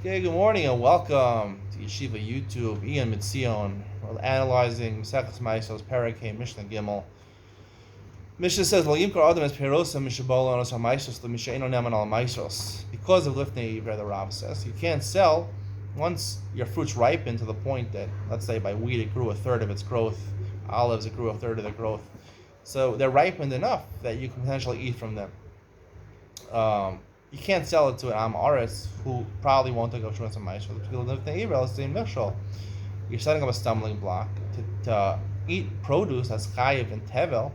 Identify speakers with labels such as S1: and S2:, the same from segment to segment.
S1: Okay, good morning and welcome to Yeshiva YouTube. Iyun Mitzion. We're analyzing Maasros Maasros Parakeh Mishnah Gimel. Mishnah says, "Well, Yimkar Adam es Perosa Mishabol Onos HaMaasros LeMishaino Neman Al Maasros." Because of Lifnei Ivra, the Rav says, you can't sell once your fruits ripen to the point that, let's say, by wheat it grew a third of its growth, olives it grew a third of the growth. So they're ripened enough that you can potentially eat from them. You can't sell it to an Am Aretz who probably won't take up Shmuas and Maasros. You're setting up a stumbling block to eat produce that's chayiv and tevel.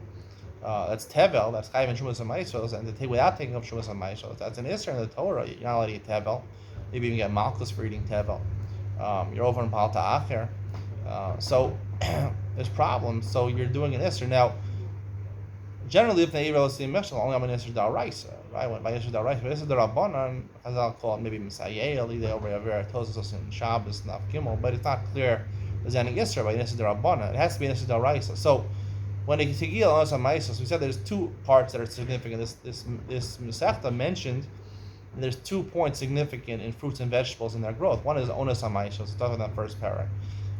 S1: That's chayiv and Shmuas and Maasros, and to take without taking up Shmuas and Maasros. That's an Isser in the Torah. You're not allowed to eat tevel. Maybe even get malchus for eating tevel. You're over in Palta Acher. So there's problems. So you're doing an Isser now. Generally, if they only I'm an Isser Daraisa, right? When by Isser Daraisa, but Isser Darabanan, Chazal call it maybe Misayel, either over Avera Tosos and Shabbos, Naf Gimel, but it's not clear there's any Isser by Isser Darabanan. It has to be an Isser Daraisa. So when it Tegil Onos HaMaasros, we said there's two parts that are significant. This Masechta mentioned there's 2 points significant in fruits and vegetables in their growth. One is Onos HaMaasros, it's talking about that first parak,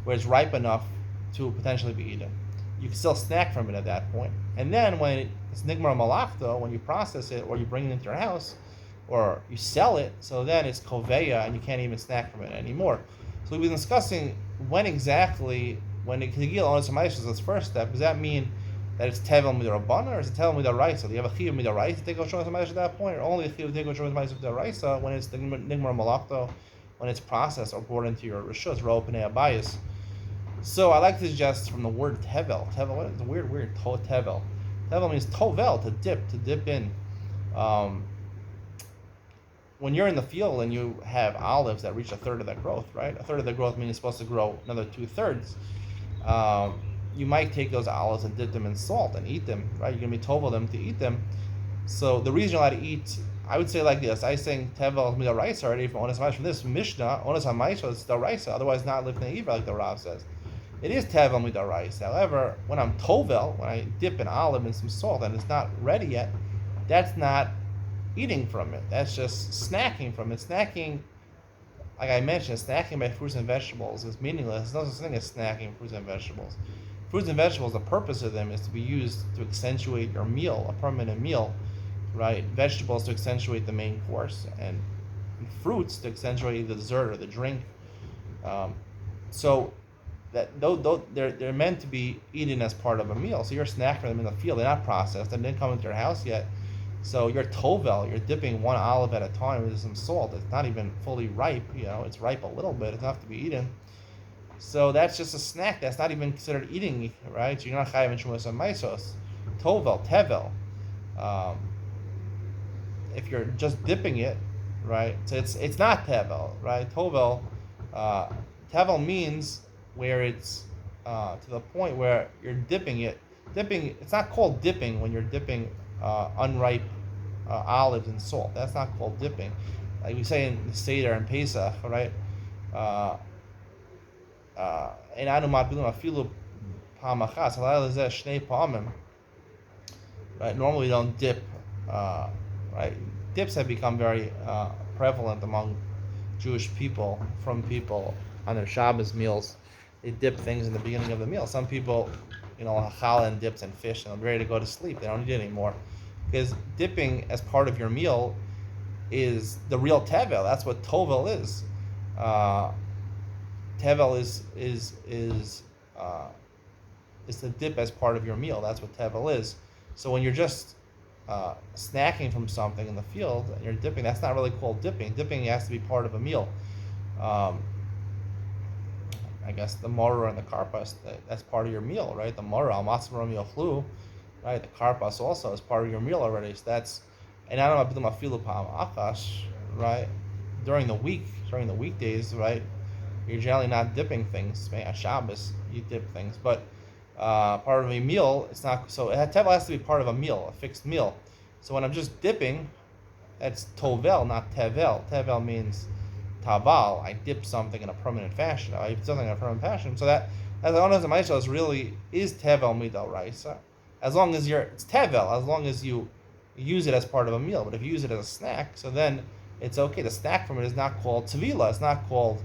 S1: where it's ripe enough to potentially be eaten. You can still snack from it at that point. And then when it's nigmar malachto, when you process it or you bring it into your house or you sell it, so then it's koveya and you can't even snack from it anymore. So we've been discussing when exactly, when the Kegil Onos HaMaasros is this first step, does that mean that it's tevel midarabana or is it tevel midaraisa? Do you have a chiyuv midaraisa to take Onos HaMaasros at that point, or only a chiyuv to take Onos HaMaasros midaraisa when it's the nigmar malachto, when it's processed or brought into your rishus, ro pnei abayis? So I like to suggest from the word tevel. Tevel, what is the weird tevel? Tevel means tovel, to dip in. When you're in the field and you have olives that reach a third of their growth, right? A third of their growth means it's supposed to grow another 2/3. You might take those olives and dip them in salt and eat them, right? You're gonna be tovel them to eat them. So the reason you're allowed to eat, I would say like this: I saying tevel midaraisa already from Onos HaMaasros. From this Mishnah, Onos HaMaasros is daraisa, otherwise not lifnei ivra like the Rav says. It is tevel midaraisa. However, when I'm tovel, when I dip an olive in some salt and it's not ready yet, that's not eating from it. That's just snacking from it. Snacking, like I mentioned, snacking by fruits and vegetables is meaningless. There's no such thing as snacking fruits and vegetables. Fruits and vegetables, the purpose of them is to be used to accentuate your meal, a permanent meal, right? Vegetables to accentuate the main course, and fruits to accentuate the dessert or the drink. So that they're meant to be eaten as part of a meal. So you're snacking them in the field. They're not processed. They didn't come into your house yet. So you're tovel. You're dipping one olive at a time with some salt. It's not even fully ripe. It's ripe a little bit. It's enough to be eaten. So that's just a snack. That's not even considered eating, right? So you're not chayav in Shmuas and Maasros. Tovel, tevel. If you're just dipping it, right? So it's not tevel, right? Tovel. Tevel means where it's to the point where you're dipping it. Dipping, it's not called dipping when you're dipping unripe olives in salt. That's not called dipping. Like we say in the Seder and Pesach, right? In anu matbilim afilu pamachas halal lezeh shnei pamim. Right? Normally we don't dip. Right? Dips have become very prevalent among Jewish people, from people on their Shabbos meals. They dip things in the beginning of the meal. Some people, challah and dips and fish, and they're ready to go to sleep. They don't need it anymore. Because dipping as part of your meal is the real tevel. That's what tovel is. Tevel is to dip as part of your meal. That's what tevel is. So when you're just snacking from something in the field and you're dipping, that's not really called dipping. Dipping has to be part of a meal. I guess the morah and the karpas, that's part of your meal, right? The morah, al matzmarom yochlu, right? The karpas also is part of your meal already. So that's, and I don't know afilu pa'am akash, right? During the weekdays, right? You're generally not dipping things. Maybe on Shabbos, you dip things, but part of a meal, it's not. So tevel has to be part of a meal, a fixed meal. So when I'm just dipping, that's tovel, not tevel. Tevel means taval, I dip something in a permanent fashion. I dip something in a permanent fashion. So that, as Onos HaMaasros really is tevel midaraisa. As long as it's tevel, as long as you use it as part of a meal. But if you use it as a snack, so then it's okay. The snack from it is not called tevila. It's not called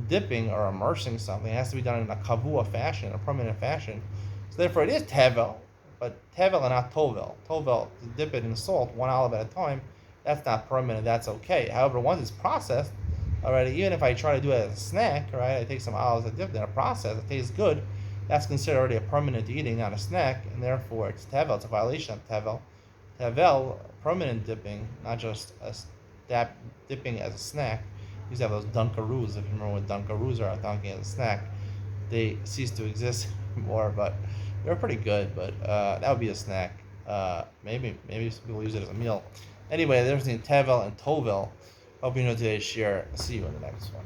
S1: dipping or immersing something. It has to be done in a kavua fashion, a permanent fashion. So therefore, it is tevel, but tevel and not tovel. Tovel, to dip it in salt, one olive at a time, that's not permanent. That's okay. However, once it's processed already, even if I try to do it as a snack, right? I take some olives, I dip it in a process. It tastes good. That's considered already a permanent eating, not a snack, and therefore it's tevel. It's a violation of tevel. Tevel, permanent dipping, not just dipping as a snack. We used to have those Dunkaroos, if you remember what Dunkaroos are, dunking as a snack. They cease to exist more, but they're pretty good. But that would be a snack. Maybe some people use it as a meal. Anyway, there's the Tevel and Tovel. Hope you know today's share. See you in the next one.